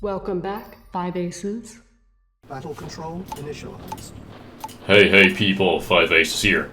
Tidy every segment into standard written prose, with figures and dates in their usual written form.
Welcome back, 5 Aces. Battle control initialized. Hey people, 5 Aces here.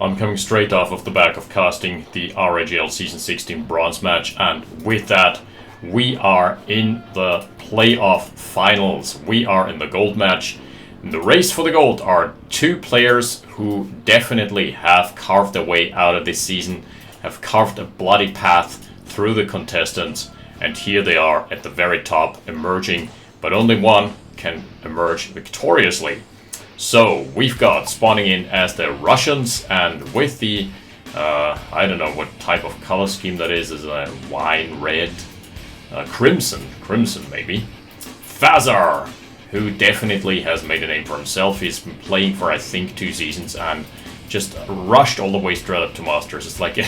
I'm coming straight off of the back of casting the RAGL Season 16 Bronze match, and with that, we are in the playoff finals. We are in the gold match. In the race for the gold are two players who definitely have carved their way out of this season, have carved a bloody path through the contestants, and here they are at the very top, emerging, but only one can emerge victoriously. So we've got spawning in as the Russians, and with the I don't know what type of color scheme that is a wine red, crimson maybe. Fazzar, who definitely has made a name for himself. He's been playing for I think 2 seasons and just rushed all the way straight up to Masters. It's like a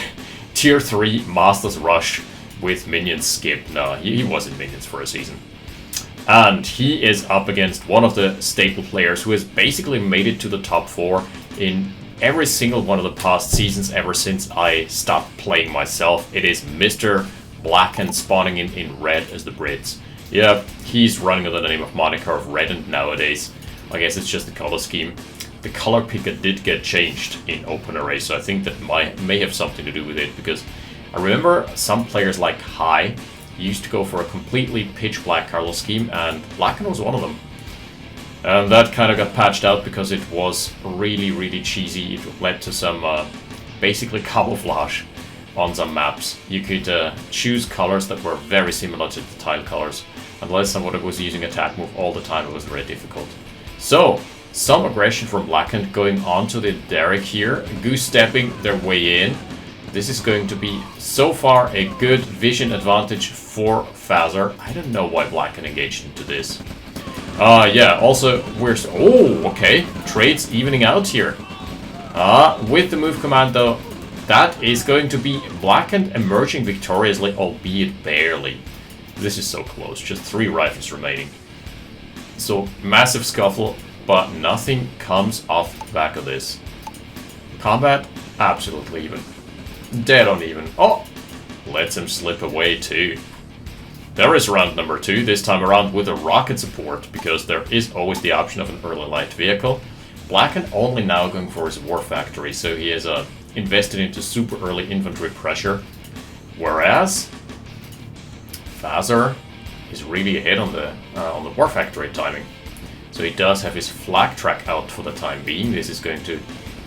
tier 3 Masters rush with minions skip. No, he wasn't minions for a season. And he is up against one of the staple players who has basically made it to the top 4 in every single one of the past seasons ever since I stopped playing myself. It is Mr. Blackened, spawning in red as the Brits. Yeah, he's running under the name of moniker of Reddened nowadays. I guess it's just the color scheme. The color picker did get changed in OpenRA, so I think that may have something to do with it, because I remember some players like High used to go for a completely pitch black color scheme, and Blackened was one of them. And that kind of got patched out because it was really cheesy. It led to some basically camouflage on some maps. You could choose colors that were very similar to the tile colors. Unless somebody was using attack move all the time, it was very difficult. So, some aggression from Blackened going onto the Derrick here, goose-stepping their way in. This is going to be, so far, a good vision advantage for Fazzar. I don't know why Blackened engaged into this. Yeah, also, okay, trades evening out here. With the move command, though, that is going to be Blackened emerging victoriously, albeit barely. This is so close, just 3 rifles remaining. So, massive scuffle, but nothing comes off the back of this. Combat, absolutely even. Dead on even. Oh! Lets him slip away too. There is round number 2, this time around with a rocket support, because there is always the option of an early light vehicle. Blackened only now going for his war factory, so he has invested into super early infantry pressure. Whereas Fazzar is really ahead on the war factory timing. So he does have his flag track out for the time being. This is going to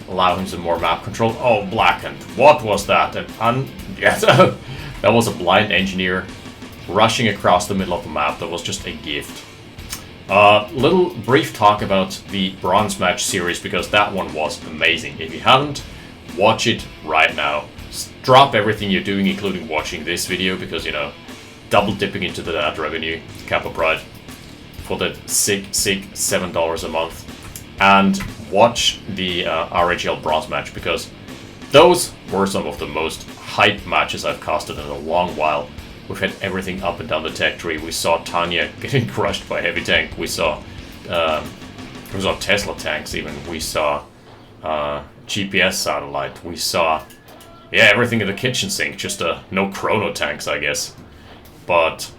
allow him some more map control. Oh, Blackened. What was that? That was a blind engineer rushing across the middle of the map. That was just a gift. Little brief talk about the Bronze Match series, because that one was amazing. If you haven't, watch it right now. Drop everything you're doing, including watching this video, because, you know, double dipping into the ad revenue, Kappa Pride, for the sick $7 a month. And watch the RAGL Bronze Match, because those were some of the most hype matches I've casted in a long while. We've had everything up and down the tech tree. We saw Tanya getting crushed by heavy tank. We saw Tesla tanks even. We saw GPS satellite. We saw everything in the kitchen sink. Just no chrono tanks, I guess. But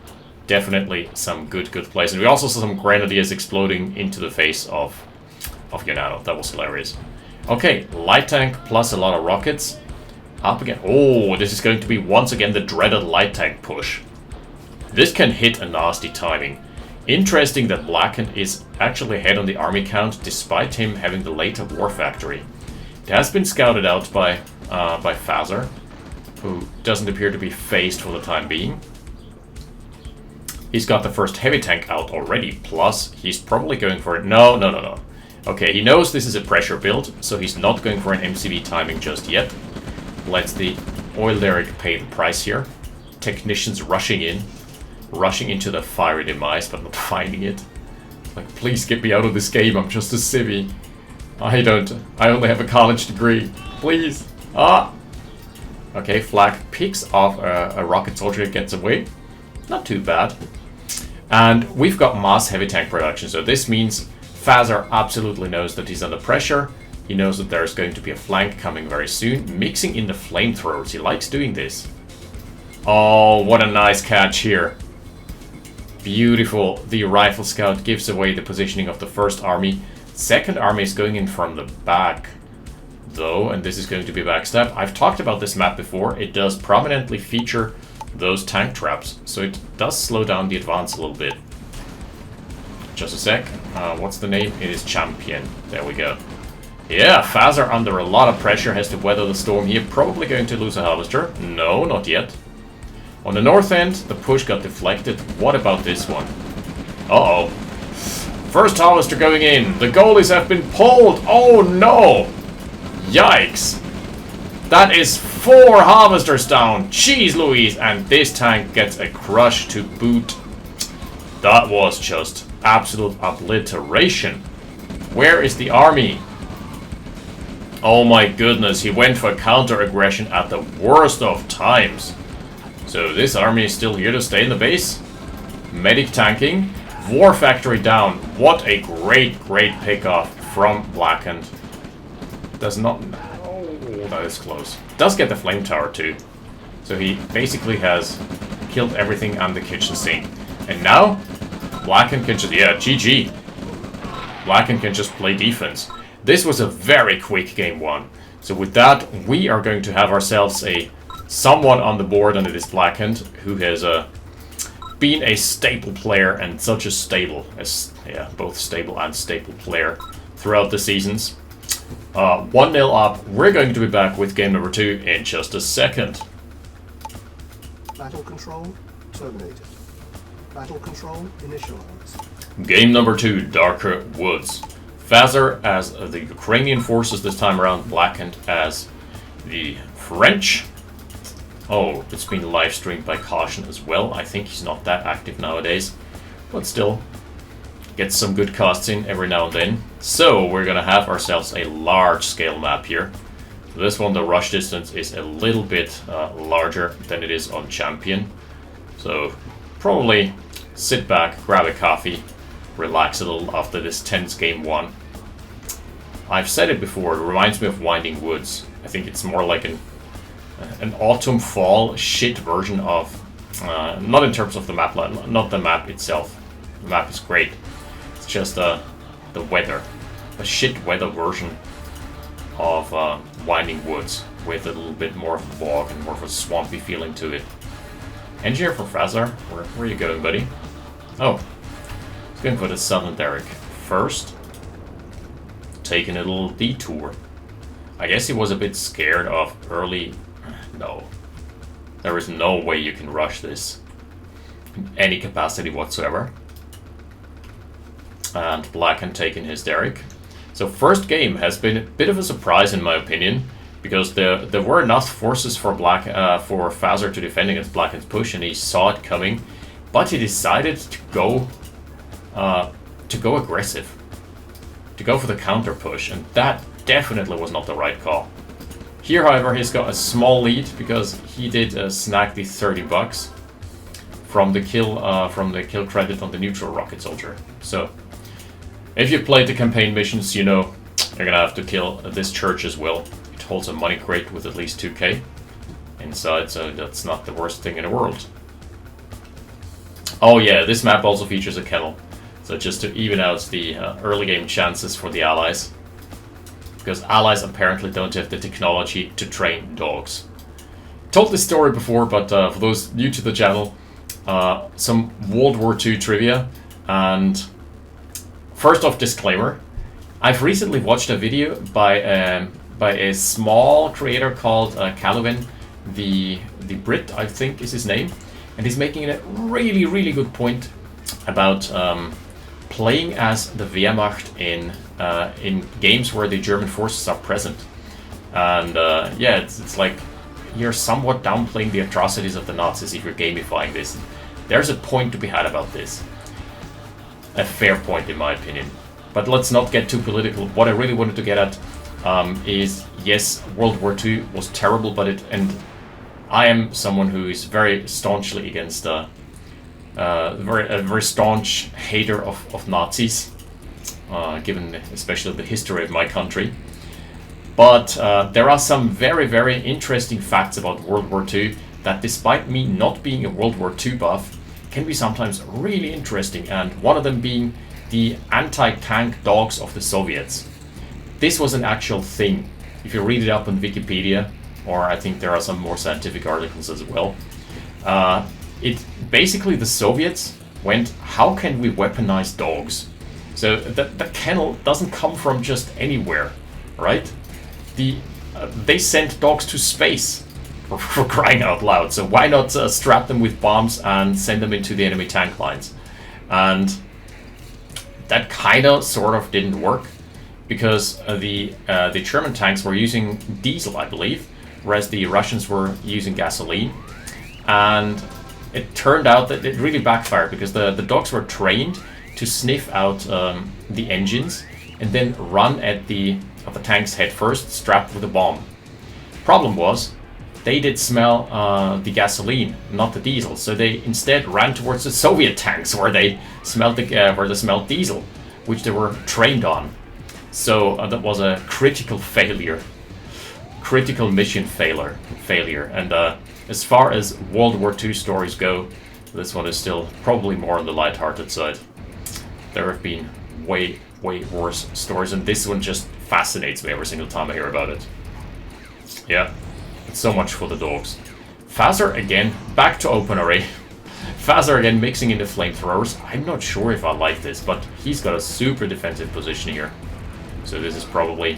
definitely some good plays. And we also saw some grenadiers exploding into the face of Yonano. That was hilarious. Okay, light tank plus a lot of rockets. Up again. Oh, this is going to be once again the dreaded light tank push. This can hit a nasty timing. Interesting that Blackened is actually ahead on the army count despite him having the later war factory. It has been scouted out by Fazzar, who doesn't appear to be phased for the time being. He's got the first heavy tank out already, plus he's probably going for it. No. Okay, he knows this is a pressure build, so he's not going for an MCV timing just yet. Lets the oil derrick pay the price here. Technicians rushing into the fiery demise, but not finding it. Like, please get me out of this game, I'm just a civvy. I only have a college degree. Please. Okay, Flak picks off a rocket soldier that gets away. Not too bad. And we've got mass heavy tank production, so this means Fazzar absolutely knows that he's under pressure. He knows that there's going to be a flank coming very soon. Mixing in the flamethrowers. He likes doing this. Oh, what a nice catch here. Beautiful. The rifle scout gives away the positioning of the first army. Second army is going in from the back, though, and this is going to be backstab. I've talked about this map before. It does prominently feature those tank traps, so it does slow down the advance a little bit. Just a sec. What's the name? It is Champion. There we go. Yeah, Fazzar under a lot of pressure has to weather the storm here. Probably going to lose a harvester. No, not yet. On the north end, the push got deflected. What about this one? Uh-oh. First harvester going in. The goalies have been pulled. Oh no! Yikes. That is 4 harvesters down. Jeez Louise. And this tank gets a crush to boot. That was just absolute obliteration. Where is the army? Oh my goodness, he went for counter-aggression at the worst of times. So this army is still here to stay in the base. Medic tanking. War factory down. What a great pickoff from Blackened. Does not... Oh, that is close. Does get the flame tower too. So he basically has killed everything and the kitchen sink. And now, Blackened can just... Yeah, GG. Blackened can just play defense. This was a very quick game 1. So with that, we are going to have ourselves a someone on the board, and it is Blackened, who has been a staple player and such a stable, both stable and staple player throughout the seasons. 1-0 up. We're going to be back with game number 2 in just a second. Battle control terminated. Battle control initialized. Game number 2, Darker Woods. Fazzar as the Ukrainian forces this time around, Blackened as the French. Oh, it's been live streamed by Caution as well. I think he's not that active nowadays, but still gets some good costs in every now and then. So we're gonna have ourselves a large scale map here. This one, the rush distance is a little bit larger than it is on Champion. So probably sit back, grab a coffee, relax a little after this tense game 1. I've said it before, it reminds me of Winding Woods. I think it's more like an autumn-fall shit version of, not in terms of the map, not the map itself. The map is great. It's just the weather, a shit weather version of Winding Woods with a little bit more of a bog and more of a swampy feeling to it. Engineer for Fazzar, where are you going, buddy? Oh, he's going for the southern Derrick first. Taking a little detour. I guess he was a bit scared of early... No. There is no way you can rush this in any capacity whatsoever. And Blackened taking his Derrick. So first game has been a bit of a surprise in my opinion, because there were enough forces for Fazzar to defend against Blackened's push, and he saw it coming, but he decided to go aggressive, to go for the counter push, and that definitely was not the right call. Here, however, he's got a small lead because he did snag the $30 from the kill credit on the neutral rocket soldier. So, if you played the campaign missions, you know you're gonna have to kill this church as well. It holds a money crate with at least 2k inside, so that's not the worst thing in the world. Oh yeah, this map also features a kennel, so just to even out the early game chances for the allies. Because allies apparently don't have the technology to train dogs. Told this story before, but for those new to the channel, some World War II trivia. And first off, disclaimer: I've recently watched a video by a small creator called Calvin, the Brit, I think is his name, and he's making a really good point about playing as the Wehrmacht in games where the German forces are present. And yeah, it's like you're somewhat downplaying the atrocities of the Nazis if you're gamifying this. There's a point to be had about this. A fair point in my opinion. But let's not get too political. What I really wanted to get at is, yes, World War II was terrible, and I am someone who is very staunchly against a very staunch hater of Nazis, given especially the history of my country. But there are some very interesting facts about World War II that, despite me not being a World War II buff, can be sometimes really interesting, and one of them being the anti-tank dogs of the Soviets. This was an actual thing. If you read it up on Wikipedia, or I think there are some more scientific articles as well, it basically the Soviets went, how can we weaponize dogs? So the kennel doesn't come from just anywhere, right? They sent dogs to space, for crying out loud. So why not strap them with bombs and send them into the enemy tank lines? And that kind of sort of didn't work, because the German tanks were using diesel, I believe, whereas the Russians were using gasoline. And it turned out that it really backfired, because the dogs were trained to sniff out the engines and then run at the tank's head first, strapped with a bomb. Problem was, they did smell the gasoline, not the diesel, so they instead ran towards the Soviet tanks where they smelled diesel, which they were trained on. So that was a critical failure, critical mission failure. And as far as World War II stories go, this one is still probably more on the lighthearted side. There have been way worse stories, and this one just fascinates me every single time I hear about it. Yeah, it's so much for the dogs. Fazzar again, back to OpenRA. Fazzar again mixing in the flamethrowers. I'm not sure if I like this, but he's got a super defensive position here. So this is probably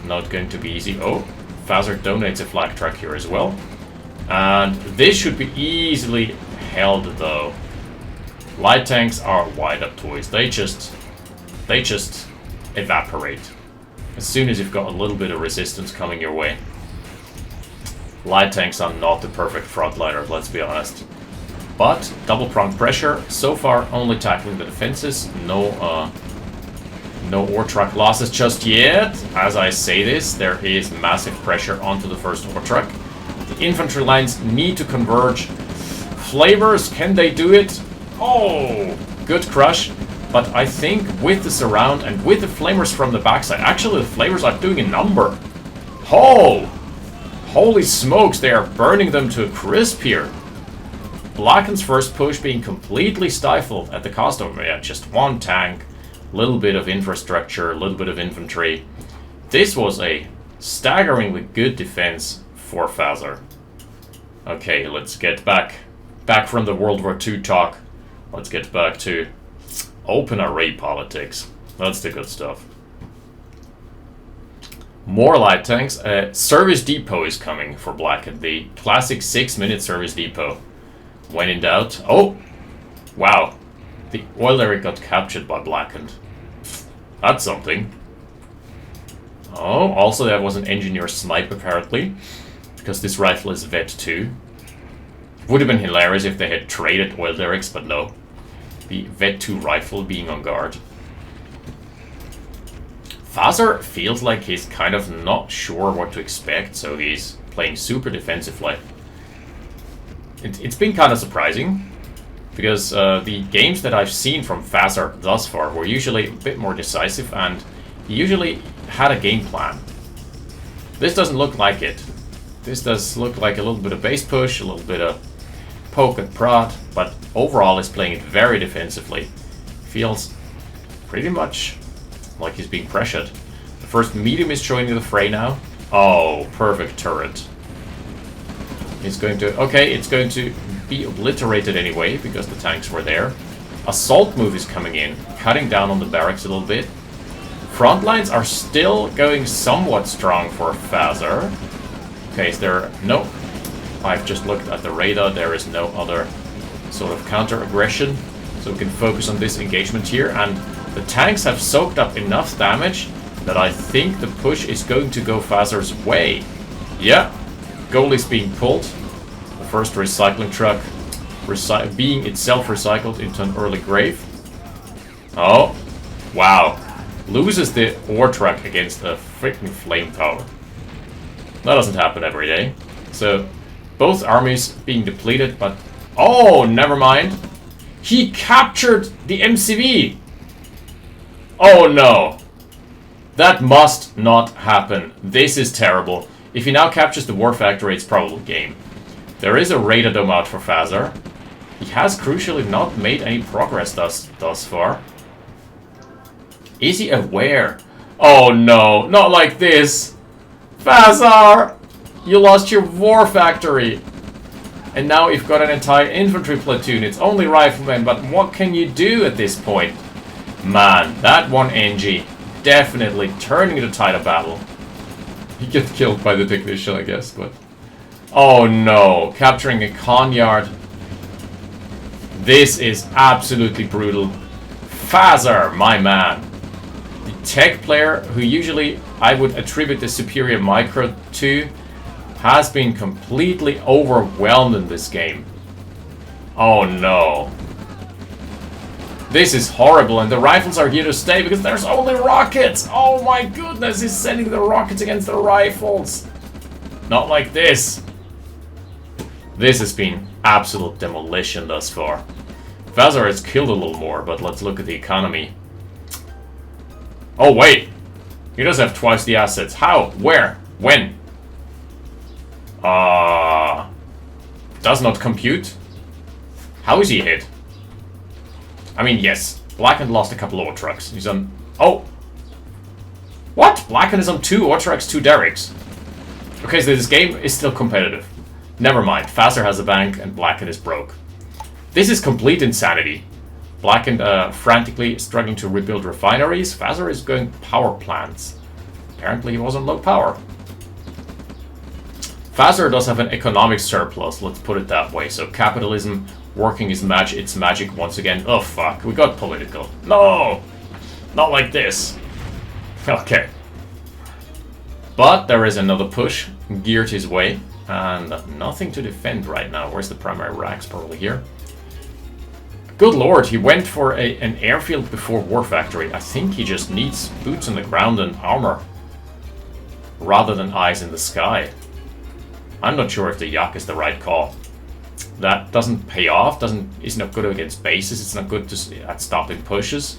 not going to be easy. Oh, Fazzar donates a flak truck here as well. And this should be easily held though. Light tanks are wind-up toys. They just evaporate as soon as you've got a little bit of resistance coming your way. Light tanks are not the perfect frontliner, let's be honest. But double pronged pressure, so far only tackling the defenses. No ore truck losses just yet. As I say this, there is massive pressure onto the first ore truck. The infantry lines need to converge. Flavors, can they do it? Oh, good crush. But I think with the surround and with the flamers from the backside, actually the flamers are doing a number. Oh, holy smokes, they are burning them to a crisp here. Blackened's first push being completely stifled at the cost of just one tank, little bit of infrastructure, a little bit of infantry. This was a staggeringly good defense for Fazzar. Okay, let's get back from the World War II talk. Let's get back to OpenRA politics. That's the good stuff. More light tanks. Service depot is coming for Blackened. The classic 6-minute service depot. When in doubt. Oh! Wow. The oil derrick got captured by Blackened. That's something. Oh, also there was an engineer snipe apparently. Because this rifle is Vet 2. Would have been hilarious if they had traded oil derricks, but no. The Vet 2 rifle being on guard. Fazzar feels like he's kind of not sure what to expect, so he's playing super defensively. It's been kind of surprising, because the games that I've seen from Fazzar thus far were usually a bit more decisive, and he usually had a game plan. This doesn't look like it. This does look like a little bit of base push, a little bit of poke and prod, but overall is playing it very defensively. Feels pretty much like he's being pressured. The first medium is joining the fray now. Oh, perfect turret. It's going to be obliterated anyway, because the tanks were there. Assault move is coming in, cutting down on the barracks a little bit. Front lines are still going somewhat strong for Fazzar. Okay, is there... No. I've just looked at the radar, there is no other sort of counter-aggression. So we can focus on this engagement here, and the tanks have soaked up enough damage that I think the push is going to go Fazzar's way. Yeah, goalie's being pulled. The first recycling truck being itself recycled into an early grave. Oh, wow. Loses the ore truck against a freaking flame tower. That doesn't happen every day. So, both armies being depleted, but... Oh, never mind. He captured the MCV! Oh no. That must not happen. This is terrible. If he now captures the war factory, it's probably game. There is a radar dome out for Fazzar. He has crucially not made any progress thus far. Is he aware? Oh no, not like this! Fazzar! You lost your war factory! And now you've got an entire infantry platoon. It's only riflemen, but what can you do at this point? Man, that one NG definitely turning the tide of battle. He gets killed by the technician, I guess, but... Oh no, capturing a con yard. This is absolutely brutal. Fazzar, my man. The tech player, who usually I would attribute the superior micro to, has been completely overwhelmed in this game. Oh no. This is horrible, and the rifles are here to stay because there's only rockets! Oh my goodness, he's sending the rockets against the rifles! Not like this. This has been absolute demolition thus far. Fazzar has killed a little more, but let's look at the economy. Oh wait! He does have twice the assets. How? Where? When? Does not compute. How is he hit? I mean, yes, Blackened lost a couple of trucks. He's on... Oh! What? Blackened is on 2 trucks, 2 derricks. Okay, so this game is still competitive. Never mind, Fazzar has a bank and Blackened is broke. This is complete insanity. Blackened frantically struggling to rebuild refineries. Fazzar is going power plants. Apparently he was on low power. Fazzar does have an economic surplus, let's put it that way. So capitalism working its magic once again. Oh fuck, we got political. No! Not like this. Okay. But there is another push geared his way. And nothing to defend right now. Where's the primary racks? Probably here. Good lord, he went for an airfield before War Factory. I think he just needs boots on the ground and armor. Rather than eyes in the sky. I'm not sure if the Yak is the right call. That doesn't pay off, is not good against bases, it's not good at stopping pushes.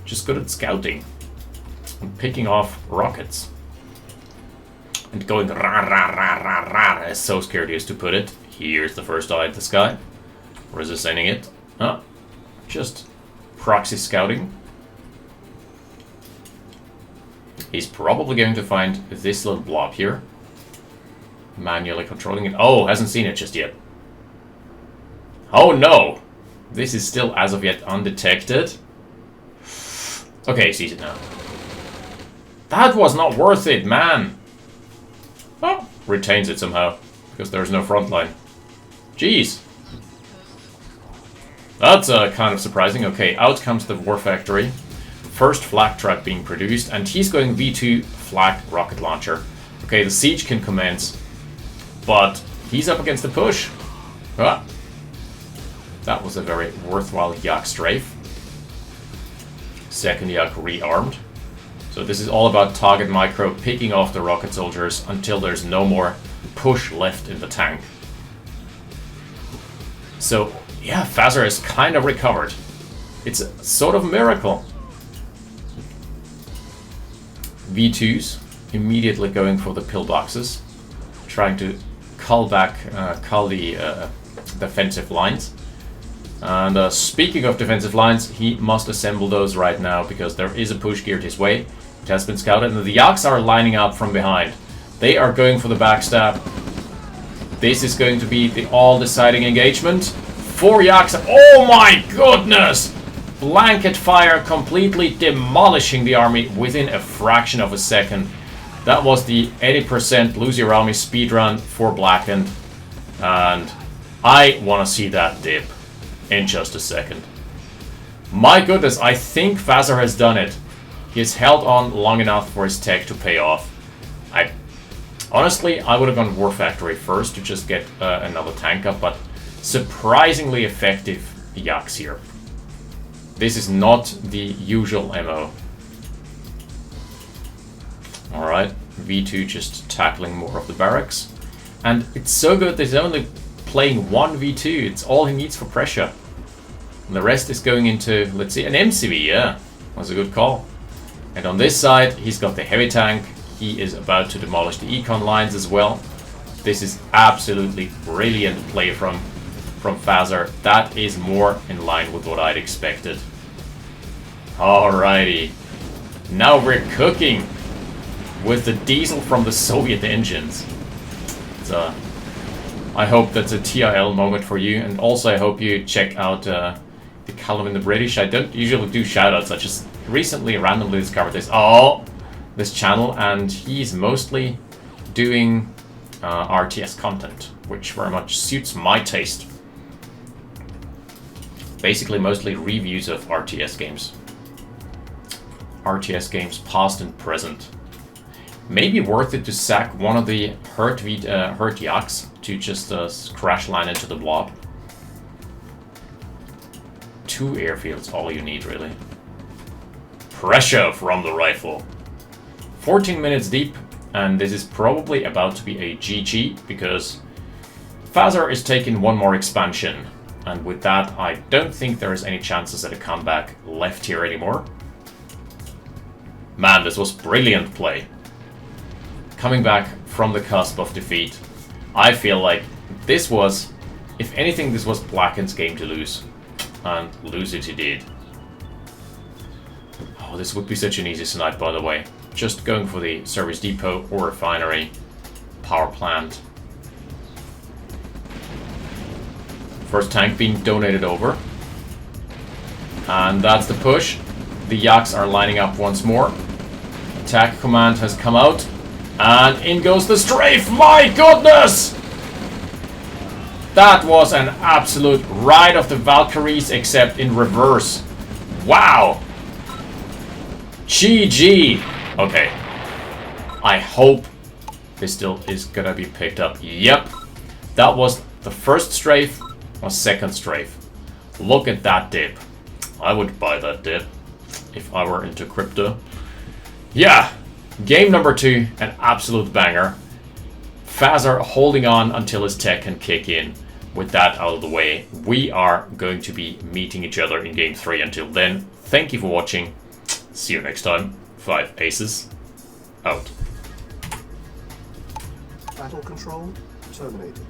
Just good at scouting. And picking off rockets. And going rah rah rah rah rah, as so scared he is to put it. Here's the first eye at the sky. Where is he sending it? Huh? Just proxy scouting. He's probably going to find this little blob here. Manually controlling it. Oh, hasn't seen it just yet. Oh no! This is still as of yet undetected. Okay, sees it now. That was not worth it, man! Oh, retains it somehow. Because there's no front line. Jeez. That's kind of surprising. Okay, out comes the War Factory. First flak truck being produced, and he's going V2 flak rocket launcher. Okay, the siege can commence. But he's up against the push. Ah. That was a very worthwhile Yak strafe. Second Yak rearmed. So this is all about target micro picking off the rocket soldiers until there's no more push left in the tank. So yeah, Fazzar has kind of recovered. It's a sort of miracle. V2s immediately going for the pillboxes, trying to cull the defensive lines. And speaking of defensive lines, he must assemble those right now because there is a push geared his way. It has been scouted, and the Yaks are lining up from behind. They are going for the backstab. This is going to be the all-deciding engagement. 4 Yaks. Oh my goodness! Blanket fire completely demolishing the army within a fraction of a second. That was the 80% lose your army speedrun for Blackened. And I want to see that dip in just a second. My goodness, I think Fazzar has done it. He has held on long enough for his tech to pay off. Honestly, I would have gone War Factory first to just get another tank up, but surprisingly effective Yaks here. This is not the usual MO. Alright, V2 just tackling more of the barracks. And it's so good that he's only playing 1 V2, it's all he needs for pressure. And the rest is going into, let's see, an MCV, yeah. Was a good call. And on this side, he's got the heavy tank. He is about to demolish the econ lines as well. This is absolutely brilliant play from from Fazzar. That is more in line with what I'd expected. Alrighty. Now we're cooking with the diesel from the Soviet engines. So, I hope that's a TIL moment for you, and also I hope you check out the Callum in the British. I don't usually do shoutouts, I just recently randomly discovered this channel, and he's mostly doing RTS content, which very much suits my taste. Basically mostly reviews of RTS games. RTS games past and present. Maybe worth it to sack one of the hurt yaks to just crash land into the blob. 2 airfields, all you need really. Pressure from the rifle. 14 minutes deep, and this is probably about to be a GG because Fazzar is taking one more expansion, and with that I don't think there is any chances at a comeback left here anymore. Man, this was brilliant play. Coming back from the cusp of defeat, I feel like this was, if anything, this was Blackened's game to lose. And lose it he did. Oh, this would be such an easy snipe, by the way. Just going for the service depot or refinery, power plant. First tank being donated over. And that's the push. The yaks are lining up once more. Attack command has come out. And in goes the strafe! My goodness! That was an absolute ride of the Valkyries, except in reverse. Wow! GG! Okay. I hope this still is gonna be picked up. Yep. That was the first strafe, or second strafe. Look at that dip. I would buy that dip if I were into crypto. Yeah. Game number 2, an absolute banger. Fazzar holding on until his tech can kick in. With that out of the way, we are going to be meeting each other in Game 3. Until then, thank you for watching. See you next time. 5 Aces out. Battle control terminated.